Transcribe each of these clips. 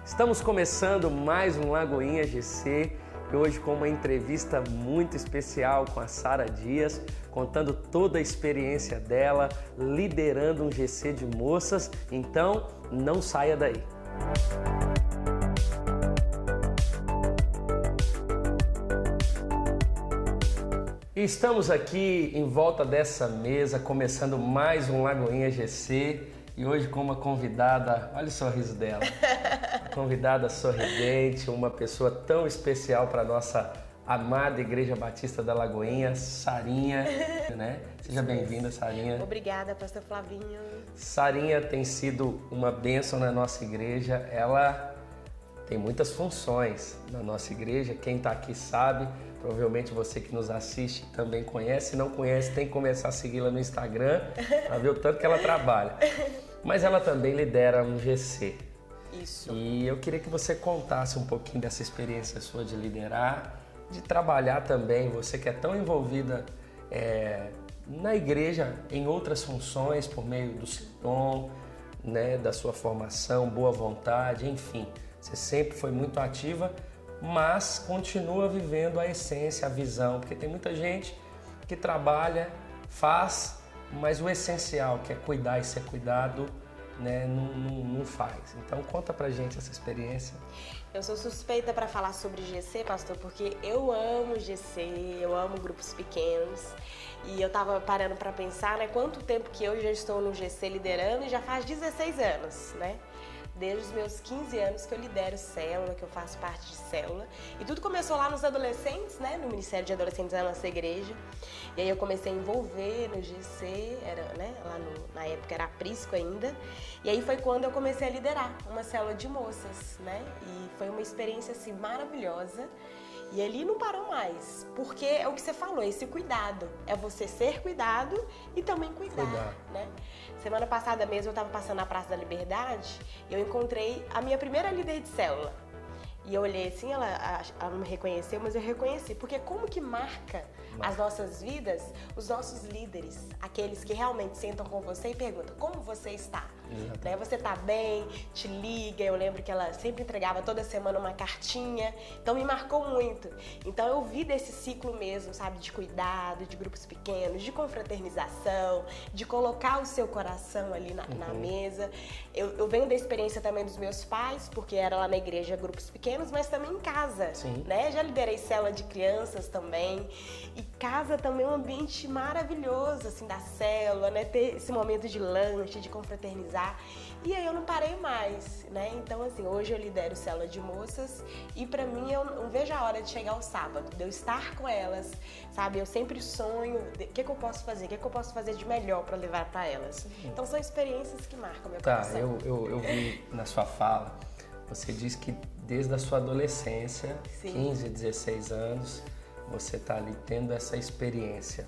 Estamos começando mais um Lagoinha GC e hoje com uma entrevista muito especial com a Sara Dias, contando toda a experiência dela, liderando um GC de moças. Então, não saia daí. E estamos aqui em volta dessa mesa, começando mais um Lagoinha GC. E hoje com uma convidada, olha o sorriso dela, uma convidada sorridente, uma pessoa tão especial para a nossa amada Igreja Batista da Lagoinha, Sarinha, né? Seja bem-vinda, Sarinha. Obrigada, pastor Flavinho. Sarinha tem sido uma bênção na nossa igreja, ela tem muitas funções na nossa igreja, quem está aqui sabe, provavelmente você que nos assiste também conhece, se não conhece tem que começar a segui-la no Instagram para ver o tanto que ela trabalha. Mas ela também lidera um GC. Isso. E eu queria que você contasse um pouquinho dessa experiência sua de liderar, de trabalhar também, você que é tão envolvida na igreja, em outras funções, por meio do seu dom, né, da sua formação, boa vontade, enfim. Você sempre foi muito ativa, mas continua vivendo a essência, a visão, porque tem muita gente que trabalha, faz, mas o essencial, que é cuidar e ser cuidado, né, não faz. Então conta pra gente essa experiência. Eu sou suspeita para falar sobre GC, pastor, porque eu amo GC, eu amo grupos pequenos. E eu tava parando para pensar, né, quanto tempo que eu já estou no GC liderando, e já faz 16 anos, né? Desde os meus 15 anos que eu lidero célula, que eu faço parte de célula. E tudo começou lá nos adolescentes, né? No Ministério de Adolescentes da nossa igreja. E aí eu comecei a envolver no GC, lá na época era Aprisco ainda. E aí foi quando eu comecei a liderar uma célula de moças, né? E foi uma experiência assim maravilhosa. E ali não parou mais, porque é o que você falou, esse cuidado. É você ser cuidado e também cuidar. Né? Semana passada mesmo eu estava passando na Praça da Liberdade e eu encontrei a minha primeira líder de célula. E eu olhei assim, ela não me reconheceu, mas eu reconheci. Porque como que marca as nossas vidas, os nossos líderes, aqueles que realmente sentam com você e perguntam como você está. Né? Você está bem, te liga. Eu lembro que ela sempre entregava toda semana uma cartinha. Então me marcou muito. Então eu vi desse ciclo mesmo, sabe? De cuidado, de grupos pequenos, de confraternização, de colocar o seu coração ali na mesa. Eu venho da experiência também dos meus pais, porque era lá na igreja grupos pequenos, mas também em casa, né? Já liderei célula de crianças também. E casa também é um ambiente maravilhoso, assim, da célula, né? Ter esse momento de lanche, de confraternizar. E aí eu não parei mais, né? Então, assim, hoje eu lidero célula de moças e pra mim eu não vejo a hora de chegar o sábado, de eu estar com elas, sabe? Eu sempre sonho, o que eu posso fazer? O que eu posso fazer de melhor pra levar pra elas? Então são experiências que marcam meu coração. Eu vi na sua fala, você diz que desde a sua adolescência, 15, 16 anos, você está ali tendo essa experiência.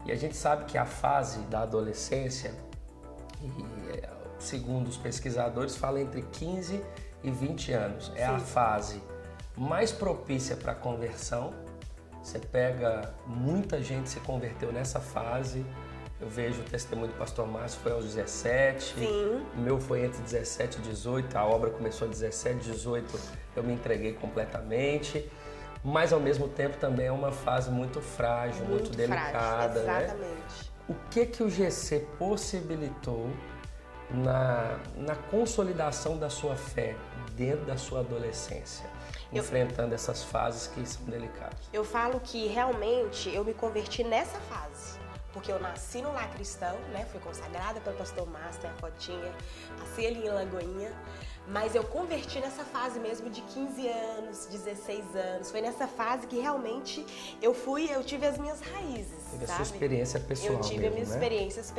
E a gente sabe que a fase da adolescência, segundo os pesquisadores, fala entre 15 e 20 anos. É a fase mais propícia para a conversão. Você pega, muita gente se converteu nessa fase. Eu vejo o testemunho do pastor Márcio, foi aos 17, o meu foi entre 17 e 18, a obra começou a 17, 18, eu me entreguei completamente, mas ao mesmo tempo também é uma fase muito frágil, muito delicada, exatamente. Né? O que o GC possibilitou na consolidação da sua fé dentro da sua adolescência, enfrentando essas fases que são delicadas? Eu falo que realmente eu me converti nessa fase. Porque eu nasci no lar cristão, né? Fui consagrada pelo pastor Márcio, tem a fotinha, nasci ali em Lagoinha, mas eu converti nessa fase mesmo de 15 anos, 16 anos. Foi nessa fase que realmente eu tive as minhas raízes, Teve sabe? a sua experiência pessoal. Eu tive mesmo, as minhas experiências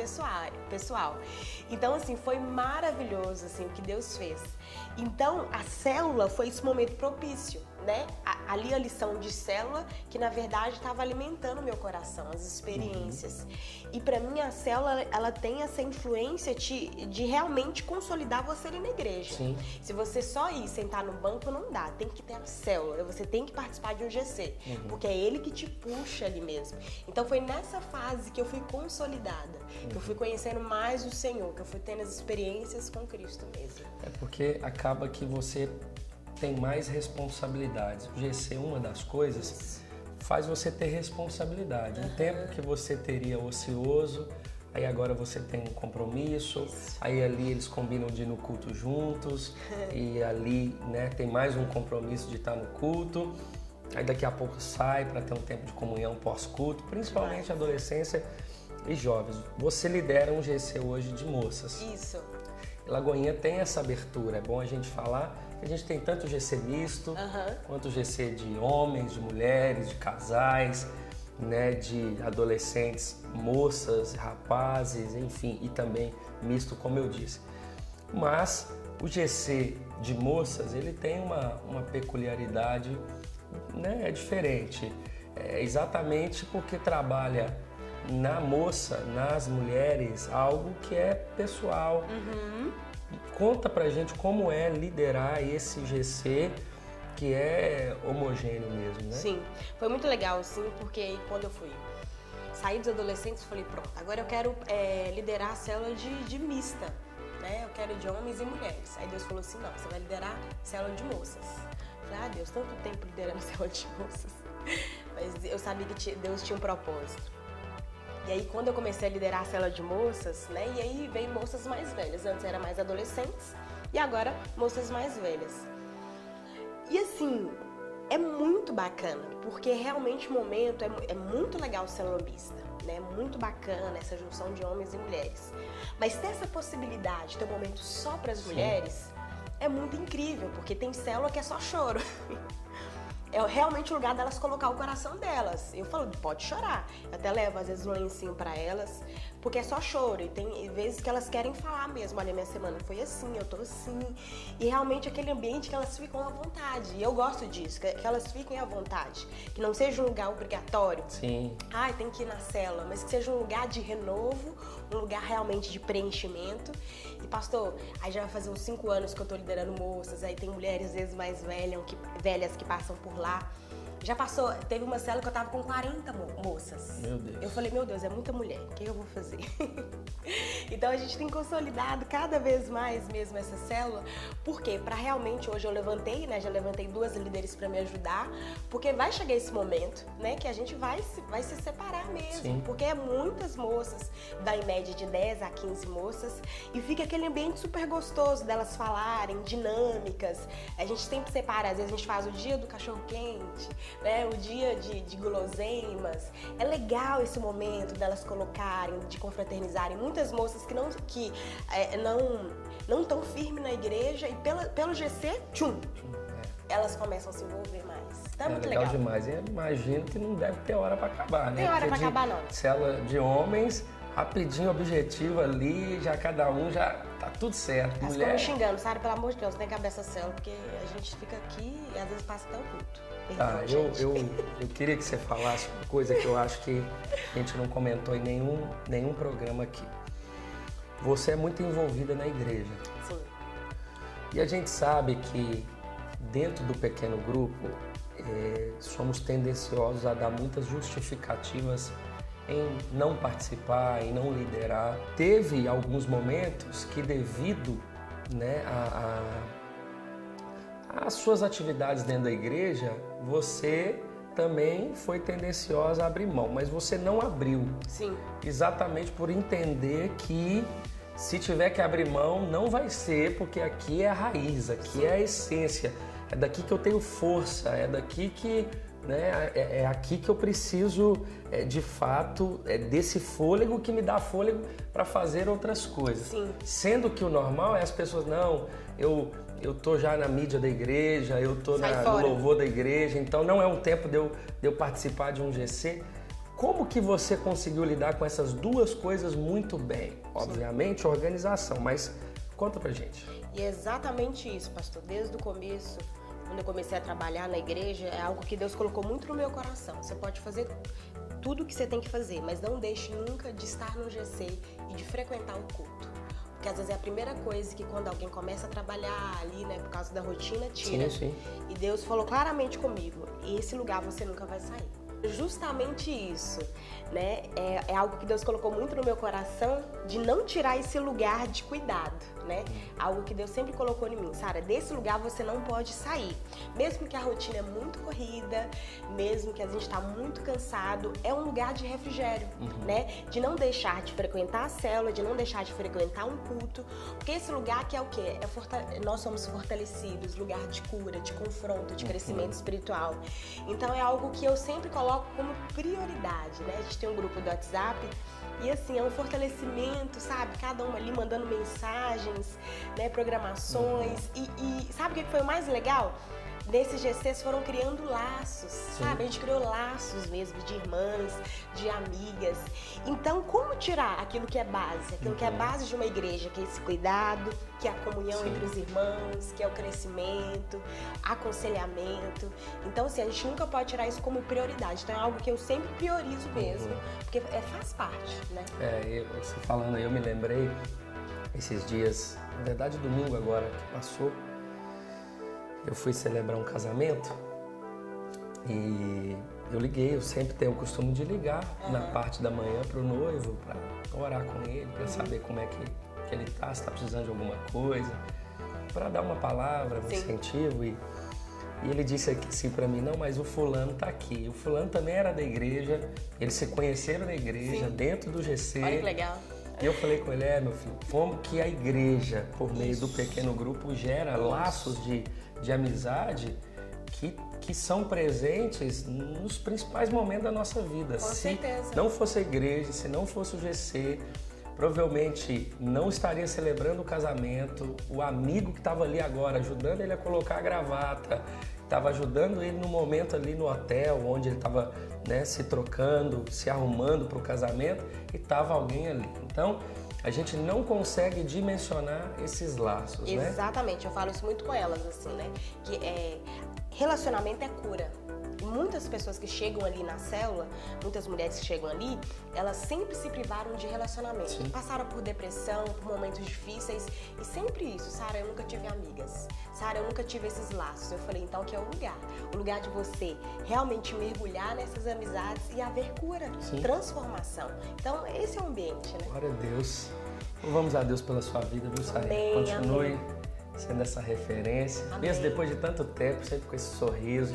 pessoal. Então, assim, foi maravilhoso, assim, o que Deus fez. Então, a célula foi esse momento propício, né? Ali a lição de célula, que na verdade estava alimentando o meu coração, as experiências. E para mim a célula, ela tem essa influência de realmente consolidar você ali na igreja. Sim. Se você só ir sentar no banco, não dá. Tem que ter a célula, você tem que participar de um GC, porque é ele que te puxa ali mesmo. Então foi nessa fase que eu fui consolidada, que eu fui conhecendo mais o Senhor. que eu fui tendo as experiências com Cristo mesmo. É porque acaba que você tem mais responsabilidades. O GC, uma das coisas, faz você ter responsabilidade. Um tempo que você teria ocioso, aí agora você tem um compromisso, aí ali eles combinam de ir no culto juntos, e ali, né, tem mais um compromisso de estar no culto, aí daqui a pouco sai para ter um tempo de comunhão pós-culto, principalmente adolescência e jovens. Você lidera um GC hoje de moças. Isso. Lagoinha tem essa abertura, é bom a gente falar que a gente tem tanto GC misto, quanto GC de homens, de mulheres, de casais, né, de adolescentes, moças, rapazes, enfim, e também misto, como eu disse. Mas o GC de moças, ele tem uma peculiaridade, né, é diferente, exatamente porque trabalha na moça, nas mulheres, algo que é pessoal. Conta pra gente como é liderar esse GC que é homogêneo mesmo, né? Sim, foi muito legal, sim, porque quando eu fui sair dos adolescentes, eu falei, pronto, agora eu quero liderar a célula de mista, né? Eu quero de homens e mulheres. Aí Deus falou assim, não, você vai liderar a célula de moças. Eu falei, Deus, tanto tempo liderando a célula de moças. Mas eu sabia que Deus tinha um propósito. E aí, quando eu comecei a liderar a célula de moças, né? E aí veio moças mais velhas. Antes era mais adolescentes e agora moças mais velhas. E assim, é muito bacana, porque realmente o momento é muito legal o célula mista, né? Muito bacana essa junção de homens e mulheres. Mas ter essa possibilidade de ter um momento só para as mulheres é muito incrível, porque tem célula que é só choro. É realmente o lugar delas colocar o coração delas. Eu falo, pode chorar. Eu até levo, às vezes, um lencinho pra elas, porque é só choro. E tem vezes que elas querem falar mesmo, olha, minha semana foi assim, eu tô assim. E realmente aquele ambiente que elas ficam à vontade. E eu gosto disso, que elas fiquem à vontade. Que não seja um lugar obrigatório. Sim. Ai, tem que ir na célula. Mas que seja um lugar de renovo, um lugar realmente de preenchimento. E pastor, aí já vai fazer uns 5 anos que eu tô liderando moças. Aí tem mulheres, às vezes, mais velhas que passam por lá. Já passou, teve uma célula que eu tava com 40 moças. Meu Deus. Eu falei, meu Deus, é muita mulher, o que eu vou fazer? Então a gente tem consolidado cada vez mais mesmo essa célula. Por quê? Pra realmente, hoje eu levantei, né? Já levantei 2 líderes pra me ajudar, porque vai chegar esse momento, né? Que a gente vai se separar mesmo. Sim. Porque é muitas moças, dá em média de 10 a 15 moças, e fica aquele ambiente super gostoso delas falarem, dinâmicas. A gente sempre separa, às vezes a gente faz o dia do cachorro-quente, né, o dia de guloseimas. É legal esse momento delas colocarem, de confraternizarem. Muitas moças que não tão firmes na igreja e pelo GC, elas começam a se envolver mais. Então é muito legal. Demais. Eu imagino que não deve ter hora pra acabar, né? Tem hora pra acabar, não. Célula de homens, rapidinho, objetivo ali, já cada um já tá tudo certo. Elas ficam me xingando, sabe? Pelo amor de Deus, tem que abrir essa célula, porque a gente fica aqui e às vezes passa até o culto. Eu queria que você falasse uma coisa que eu acho que a gente não comentou em nenhum programa aqui. Você é muito envolvida na igreja. Sim. E a gente sabe que dentro do pequeno grupo somos tendenciosos a dar muitas justificativas em não participar, em não liderar. Teve alguns momentos que devido, né, as suas atividades dentro da igreja, você também foi tendenciosa a abrir mão, mas você não abriu. Sim. Exatamente por entender que se tiver que abrir mão, não vai ser, porque aqui é a raiz, aqui é a essência, é daqui que eu tenho força, é daqui que, né, é aqui que eu preciso, de fato, desse fôlego que me dá fôlego para fazer outras coisas. Sim. Sendo que o normal é as pessoas, não, eu tô já na mídia da igreja, eu tô no louvor da igreja, então não é um tempo de eu participar de um GC. Como que você conseguiu lidar com essas duas coisas muito bem? Obviamente, organização, mas conta pra gente. E é exatamente isso, pastor. Desde o começo, quando eu comecei a trabalhar na igreja, é algo que Deus colocou muito no meu coração. Você pode fazer tudo o que você tem que fazer, mas não deixe nunca de estar no GC e de frequentar o culto. Porque às vezes é a primeira coisa que quando alguém começa a trabalhar ali, né, por causa da rotina, tira. Sim. E Deus falou claramente comigo, esse lugar você nunca vai sair. justamente isso, né? É algo que Deus colocou muito no meu coração, de não tirar esse lugar de cuidado, né? Algo que Deus sempre colocou em mim. Sara, desse lugar você não pode sair. Mesmo que a rotina é muito corrida, mesmo que a gente está muito cansado, é um lugar de refrigério, né? De não deixar de frequentar a célula, de não deixar de frequentar um culto, porque esse lugar que é o quê? Nós somos fortalecidos, lugar de cura, de confronto, de crescimento espiritual. Então é algo que eu sempre coloco como prioridade, né? A gente tem um grupo do WhatsApp e assim, é um fortalecimento, sabe? Cada um ali mandando mensagens, né? Programações. E sabe o que foi o mais legal? Nesses GCs foram criando laços, sabe? A gente criou laços mesmo de irmãs, de amigas. Então, como tirar aquilo que é base? Aquilo que é base de uma igreja, que é esse cuidado, que é a comunhão entre os irmãos, que é o crescimento, aconselhamento. Então, assim, a gente nunca pode tirar isso como prioridade. Então, é algo que eu sempre priorizo mesmo, porque faz parte, né? Você falando aí, eu me lembrei, esses dias, na verdade, domingo agora que passou, eu fui celebrar um casamento e eu liguei, eu sempre tenho o costume de ligar na parte da manhã pro noivo, para orar com ele, para saber como é que ele tá, se tá precisando de alguma coisa, para dar uma palavra, um incentivo. E ele disse aqui assim para mim, não, mas o fulano tá aqui. O fulano também era da igreja, eles se conheceram na igreja, dentro do GC. Olha que legal. E eu falei com ele, meu filho, como que a igreja, por meio do pequeno grupo, gera laços de amizade que são presentes nos principais momentos da nossa vida. Com certeza. Se não fosse a igreja, se não fosse o GC, provavelmente não estaria celebrando o casamento, o amigo que estava ali agora, ajudando ele a colocar a gravata, estava ajudando ele no momento ali no hotel, onde ele estava, né, se trocando, se arrumando para o casamento, e estava alguém ali. Então, a gente não consegue dimensionar esses laços, né? Exatamente, eu falo isso muito com elas, assim, né? Que relacionamento é cura. E muitas pessoas que chegam ali na célula, muitas mulheres que chegam ali, elas sempre se privaram de relacionamento. Sim. Passaram por depressão, por momentos difíceis. E sempre isso, Sara, eu nunca tive amigas. Sara, eu nunca tive esses laços. Eu falei, então, que é o lugar de você realmente mergulhar nessas amizades e haver cura, transformação. Então, esse é o ambiente, né? Glória a Deus. Louvamos a Deus pela sua vida, viu, Sara? Continue sendo essa referência. Mesmo depois de tanto tempo, sempre com esse sorriso,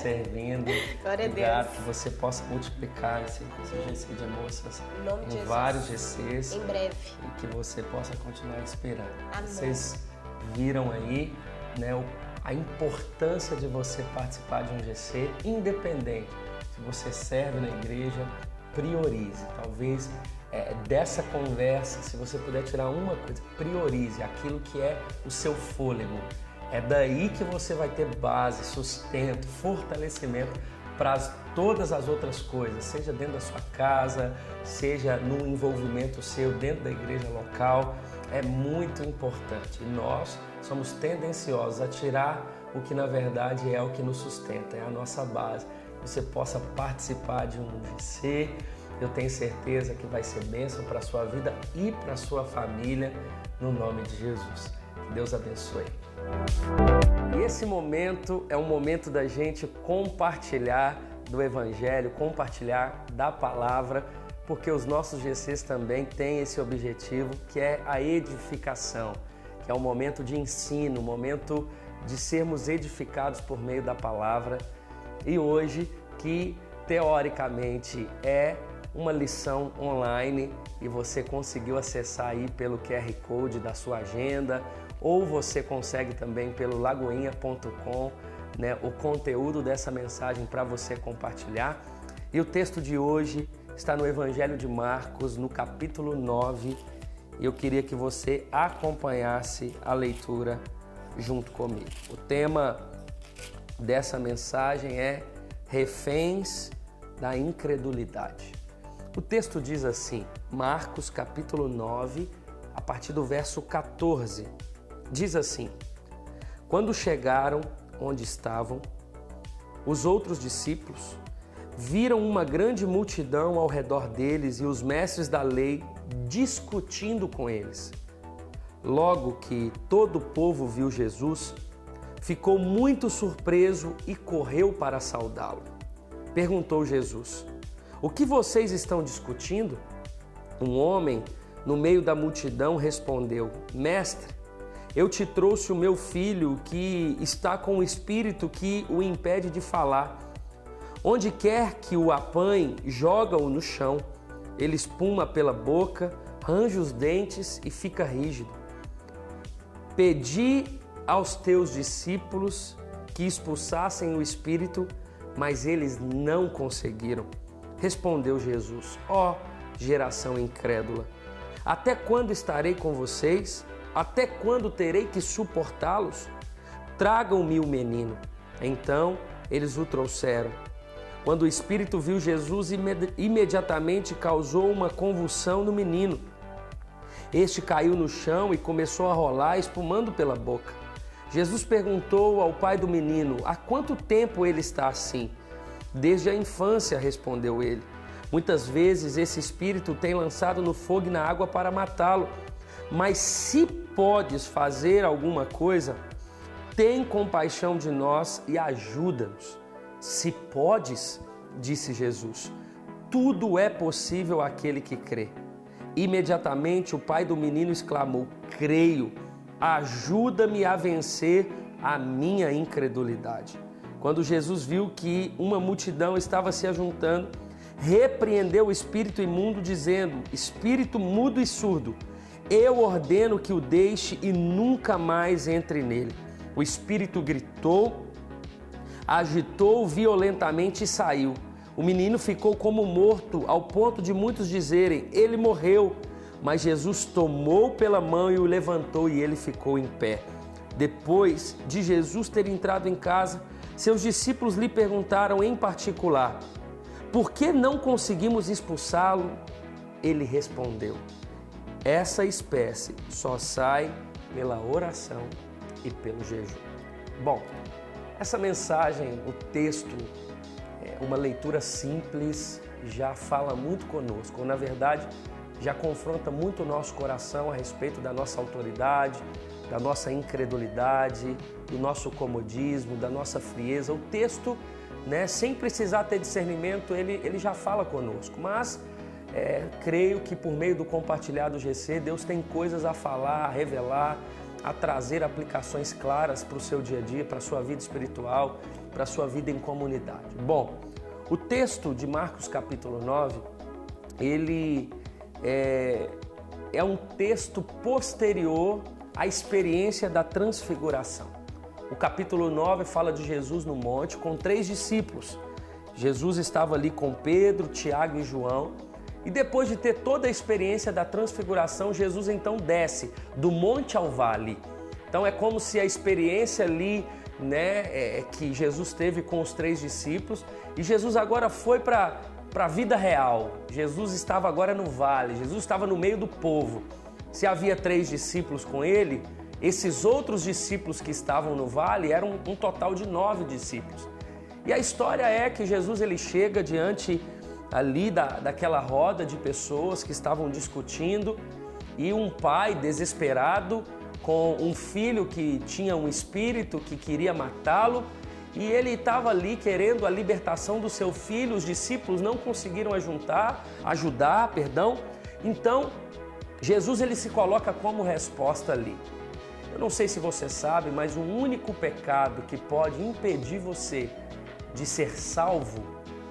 servindo. Glória a Deus. Que você possa multiplicar esse GC de moças em vários GCs. Em breve. E que você possa continuar inspirando. Amém. Vocês viram aí, né, a importância de você participar de um GC, independente. Se você serve na igreja, priorize. Talvez dessa conversa, se você puder tirar uma coisa, priorize aquilo que é o seu fôlego. É daí que você vai ter base, sustento, fortalecimento para todas as outras coisas, seja dentro da sua casa, seja no envolvimento seu dentro da igreja local. É muito importante. E nós somos tendenciosos a tirar o que na verdade é o que nos sustenta, é a nossa base. Você possa participar de um GC, eu tenho certeza que vai ser bênção para a sua vida e para a sua família, no nome de Jesus. Que Deus abençoe. E esse momento é um momento da gente compartilhar do Evangelho, compartilhar da palavra, porque os nossos GCs também têm esse objetivo, que é a edificação, que é um momento de ensino, um momento de sermos edificados por meio da palavra. E hoje, que teoricamente é uma lição online e você conseguiu acessar aí pelo QR Code da sua agenda, ou você consegue também pelo lagoinha.com, né, o conteúdo dessa mensagem para você compartilhar. E o texto de hoje está no Evangelho de Marcos, no capítulo 9, e eu queria que você acompanhasse a leitura junto comigo. O tema dessa mensagem é reféns da incredulidade. O texto diz assim, Marcos capítulo 9, a partir do verso 14, diz assim: quando chegaram onde estavam, os outros discípulos viram uma grande multidão ao redor deles e os mestres da lei discutindo com eles. Logo que todo o povo viu Jesus, ficou muito surpreso e correu para saudá-lo. perguntou Jesus: o que vocês estão discutindo? Um homem no meio da multidão respondeu: Mestre, eu te trouxe o meu filho que está com um espírito que o impede de falar. Onde quer que o apanhe, joga-o no chão. Ele espuma pela boca, range os dentes e fica rígido. Pedi aos teus discípulos que expulsassem o espírito, mas eles não conseguiram. Respondeu Jesus: ó geração incrédula, até quando estarei com vocês? Até quando terei que suportá-los? Tragam-me o menino. Então eles o trouxeram. Quando o espírito viu Jesus, imediatamente causou uma convulsão no menino. Este caiu no chão e começou a rolar, espumando pela boca. Jesus perguntou ao pai do menino: há quanto tempo ele está assim? Desde a infância, respondeu ele. Muitas vezes esse espírito tem lançado no fogo e na água para matá-lo. Mas se podes fazer alguma coisa, tem compaixão de nós e ajuda-nos. Se podes, disse Jesus, tudo é possível àquele que crê. Imediatamente o pai do menino exclamou: creio, ajuda-me a vencer a minha incredulidade. Quando Jesus viu que uma multidão estava se ajuntando, repreendeu o espírito imundo, dizendo: espírito mudo e surdo, eu ordeno que o deixe e nunca mais entre nele. O espírito gritou, agitou violentamente e saiu. O menino ficou como morto, ao ponto de muitos dizerem: ele morreu. Mas Jesus tomou pela mão e o levantou, e ele ficou em pé. Depois de Jesus ter entrado em casa, seus discípulos lhe perguntaram em particular: por que não conseguimos expulsá-lo? Ele respondeu: essa espécie só sai pela oração e pelo jejum. Bom, essa mensagem, o texto, uma leitura simples, já fala muito conosco, ou na verdade já confronta muito o nosso coração a respeito da nossa autoridade, da nossa incredulidade, do nosso comodismo, da nossa frieza. O texto, sem precisar ter discernimento, ele já fala conosco, mas creio que por meio do compartilhar do GC, Deus tem coisas a falar, a revelar, a trazer aplicações claras para o seu dia a dia, para a sua vida espiritual, para a sua vida em comunidade. Bom, o texto de Marcos capítulo 9, ele é um texto posterior à experiência da transfiguração. O capítulo 9 fala de Jesus no monte com 3 discípulos. Jesus estava ali com Pedro, Tiago e João. E depois de ter toda a experiência da transfiguração, Jesus então desce do monte ao vale. Então é como se a experiência ali, que Jesus teve com os 3 discípulos, e Jesus agora foi para a vida real. Jesus estava agora no vale, Jesus estava no meio do povo. Se havia 3 discípulos com ele, esses outros discípulos que estavam no vale eram um total de 9 discípulos. E a história é que Jesus ele chega diante ali daquela roda de pessoas que estavam discutindo, e um pai desesperado com um filho que tinha um espírito que queria matá-lo, e ele estava ali querendo a libertação do seu filho. Os discípulos não conseguiram ajudar. Então Jesus ele se coloca como resposta ali. Eu não sei se você sabe, mas o único pecado que pode impedir você de ser salvo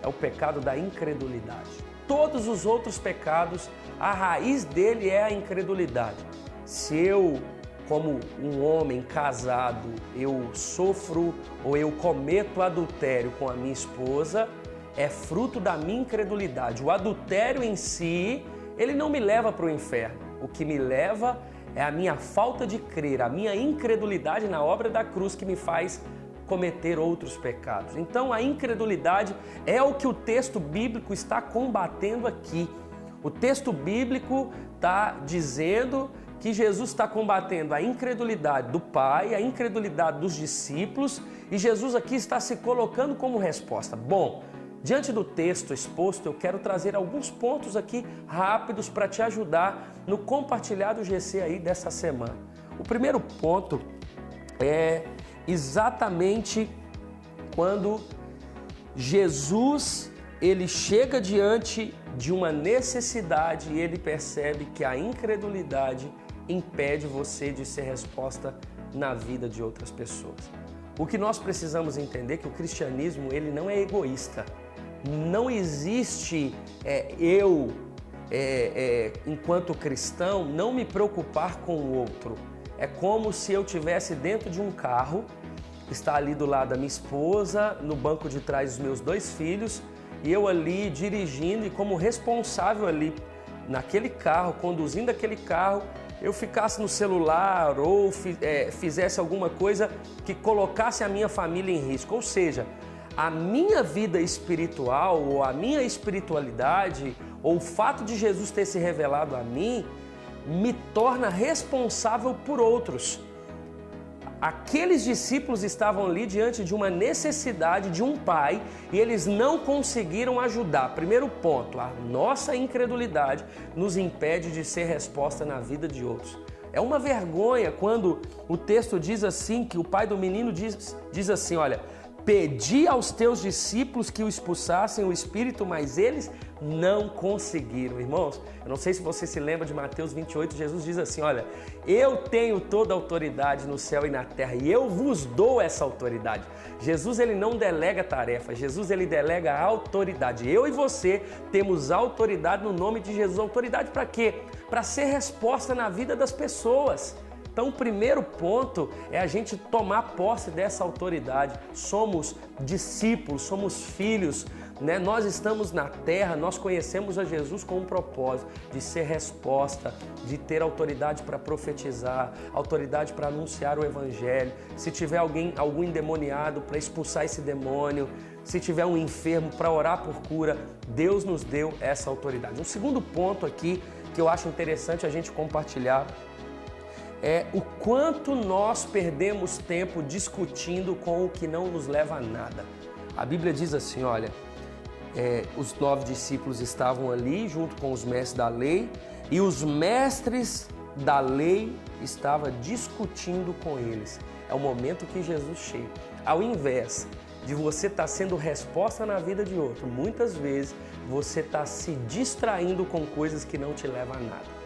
é o pecado da incredulidade. Todos os outros pecados, a raiz dele é a incredulidade. Se eu, como um homem casado, eu sofro ou eu cometo adultério com a minha esposa, é fruto da minha incredulidade. O adultério em si, ele não me leva para o inferno. O que me leva é a minha falta de crer, a minha incredulidade na obra da cruz que me faz cometer outros pecados. Então a incredulidade é o que o texto bíblico está combatendo aqui. O texto bíblico está dizendo que Jesus está combatendo a incredulidade do pai, a incredulidade dos discípulos, e Jesus aqui está se colocando como resposta. Bom, diante do texto exposto, eu quero trazer alguns pontos aqui rápidos para te ajudar no compartilhar do GC aí dessa semana. O primeiro ponto é exatamente quando Jesus, ele chega diante de uma necessidade e ele percebe que a incredulidade impede você de ser resposta na vida de outras pessoas. O que nós precisamos entender é que o cristianismo, ele não é egoísta. Não existe enquanto cristão, não me preocupar com o outro. É como se eu estivesse dentro de um carro, está ali do lado da minha esposa, no banco de trás dos meus 2 filhos, e eu ali dirigindo e como responsável ali naquele carro, conduzindo aquele carro, eu ficasse no celular ou fizesse alguma coisa que colocasse a minha família em risco. Ou seja, a minha vida espiritual ou a minha espiritualidade ou o fato de Jesus ter se revelado a mim me torna responsável por outros. Aqueles discípulos estavam ali diante de uma necessidade de um pai e eles não conseguiram ajudar. Primeiro ponto, a nossa incredulidade nos impede de ser resposta na vida de outros. É uma vergonha quando o texto diz assim, que o pai do menino diz assim, olha, pedi aos teus discípulos que o expulsassem o espírito, mas eles não conseguiram. Irmãos, eu não sei se você se lembra de Mateus 28, Jesus diz assim, olha, eu tenho toda a autoridade no céu e na terra e eu vos dou essa autoridade. Jesus, ele não delega tarefa, Jesus, ele delega a autoridade. Eu e você temos autoridade no nome de Jesus. Autoridade para quê? Para ser resposta na vida das pessoas. Então, o primeiro ponto é a gente tomar posse dessa autoridade. Somos discípulos, somos filhos, né? Nós estamos na terra, nós conhecemos a Jesus com um propósito de ser resposta, de ter autoridade para profetizar, autoridade para anunciar o evangelho. Se tiver algum endemoniado, para expulsar esse demônio. Se tiver um enfermo, para orar por cura. Deus nos deu essa autoridade. Um segundo ponto aqui que eu acho interessante a gente compartilhar é o quanto nós perdemos tempo discutindo com o que não nos leva a nada. A Bíblia diz assim, olha, os 9 discípulos estavam ali junto com os mestres da lei e os mestres da lei estavam discutindo com eles. É o momento que Jesus chega. Ao invés de você estar sendo resposta na vida de outro, muitas vezes você está se distraindo com coisas que não te levam a nada.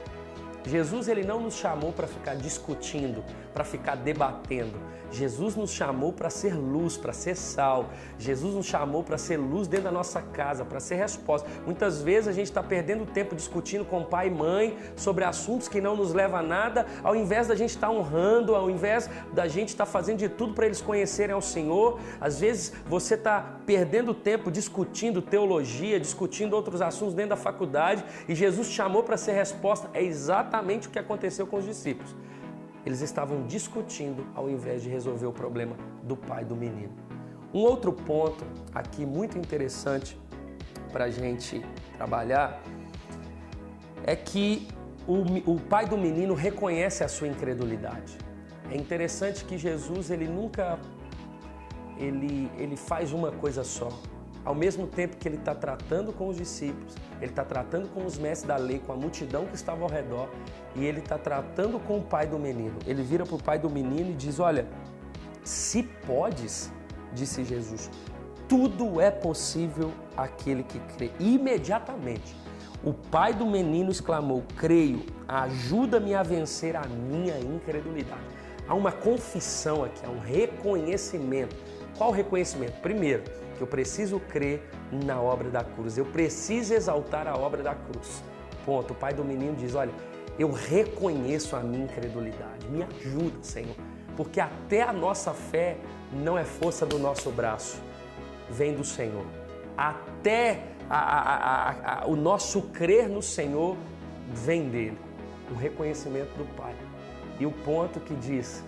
Jesus, ele não nos chamou para ficar discutindo, para ficar debatendo. Jesus nos chamou para ser luz, para ser sal. Jesus nos chamou para ser luz dentro da nossa casa, para ser resposta. Muitas vezes a gente está perdendo tempo discutindo com pai e mãe sobre assuntos que não nos levam a nada, ao invés da gente estar honrando, ao invés da gente estar fazendo de tudo para eles conhecerem ao Senhor. Às vezes você está perdendo tempo discutindo teologia, discutindo outros assuntos dentro da faculdade e Jesus te chamou para ser resposta. É exatamente o que aconteceu com os discípulos. Eles estavam discutindo ao invés de resolver o problema do pai do menino. Um outro ponto aqui muito interessante para a gente trabalhar é que o pai do menino reconhece a sua incredulidade. É interessante que Jesus, ele nunca faz uma coisa só. Ao mesmo tempo que ele está tratando com os discípulos, ele está tratando com os mestres da lei, com a multidão que estava ao redor, e ele está tratando com o pai do menino. Ele vira para o pai do menino e diz, olha, se podes, disse Jesus, tudo é possível àquele que crê. Imediatamente, o pai do menino exclamou, creio, ajuda-me a vencer a minha incredulidade. Há uma confissão aqui, há um reconhecimento. Qual reconhecimento? Primeiro, que eu preciso crer na obra da cruz. Eu preciso exaltar a obra da cruz. Ponto. O pai do menino diz, olha, eu reconheço a minha incredulidade. Me ajuda, Senhor. Porque até a nossa fé não é força do nosso braço. Vem do Senhor. Até o nosso crer no Senhor vem dele. O reconhecimento do Pai. E o ponto que diz,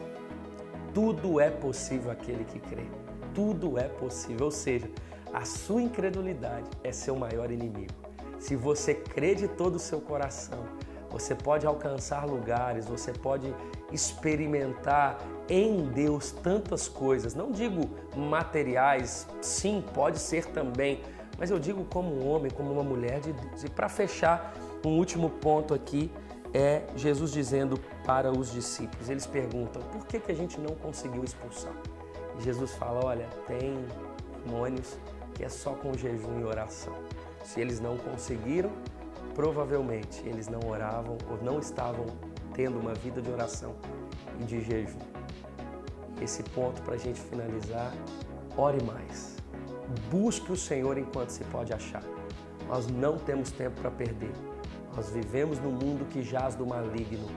tudo é possível àquele que crê. Tudo é possível, ou seja, a sua incredulidade é seu maior inimigo. Se você crê de todo o seu coração, você pode alcançar lugares, você pode experimentar em Deus tantas coisas. Não digo materiais, sim, pode ser também, mas eu digo como um homem, como uma mulher de Deus. E para fechar, um último ponto aqui é Jesus dizendo para os discípulos, eles perguntam, por que a gente não conseguiu expulsar? Jesus fala, olha, tem demônios que é só com jejum e oração. Se eles não conseguiram, provavelmente eles não oravam ou não estavam tendo uma vida de oração e de jejum. Esse ponto para a gente finalizar, ore mais. Busque o Senhor enquanto se pode achar. Nós não temos tempo para perder. Nós vivemos num mundo que jaz do maligno.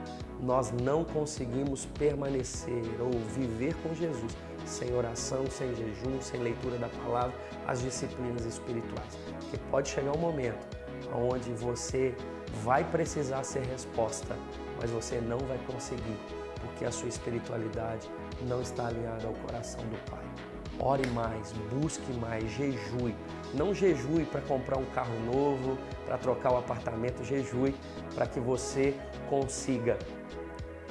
Nós não conseguimos permanecer ou viver com Jesus sem oração, sem jejum, sem leitura da palavra, as disciplinas espirituais. Porque pode chegar um momento onde você vai precisar ser resposta, mas você não vai conseguir, porque a sua espiritualidade não está alinhada ao coração do Pai. Ore mais, busque mais, jejue. Não jejue para comprar um carro novo, para trocar o apartamento, jejue para que você consiga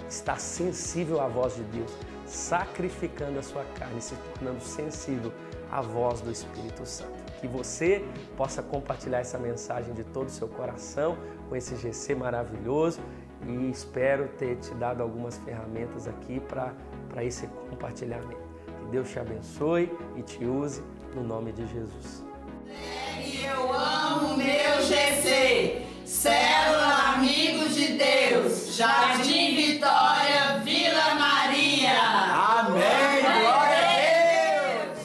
estar sensível à voz de Deus, sacrificando a sua carne, se tornando sensível à voz do Espírito Santo. Que você possa compartilhar essa mensagem de todo o seu coração com esse GC maravilhoso e espero ter te dado algumas ferramentas aqui para esse compartilhamento. Que Deus te abençoe e te use no nome de Jesus. Eu amo meu GC, Célula Amigos de Deus, Jardim Vitória, Vila Maria. Amém, glória a Deus!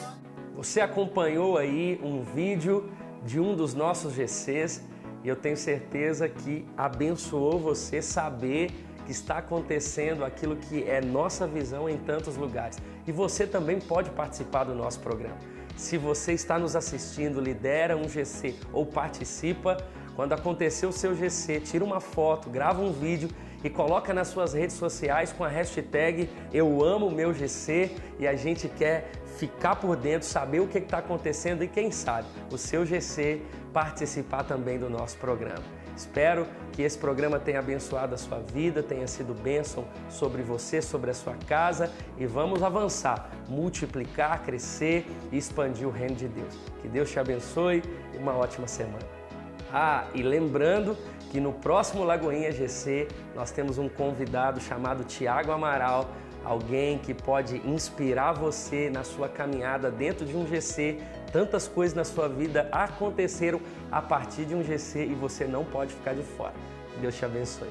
Você acompanhou aí um vídeo de um dos nossos GCs e eu tenho certeza que abençoou você saber que está acontecendo aquilo que é nossa visão em tantos lugares. E você também pode participar do nosso programa. Se você está nos assistindo, lidera um GC ou participa, quando acontecer o seu GC, tira uma foto, grava um vídeo e coloca nas suas redes sociais com a hashtag #EuAmoMeuGC e a gente quer ficar por dentro, saber o que está acontecendo e quem sabe o seu GC participar também do nosso programa. Espero que esse programa tenha abençoado a sua vida, tenha sido bênção sobre você, sobre a sua casa e vamos avançar, multiplicar, crescer e expandir o reino de Deus. Que Deus te abençoe e uma ótima semana. E lembrando que no próximo Lagoinha GC nós temos um convidado chamado Tiago Amaral, alguém que pode inspirar você na sua caminhada dentro de um GC. Tantas coisas na sua vida aconteceram a partir de um GC e você não pode ficar de fora. Deus te abençoe.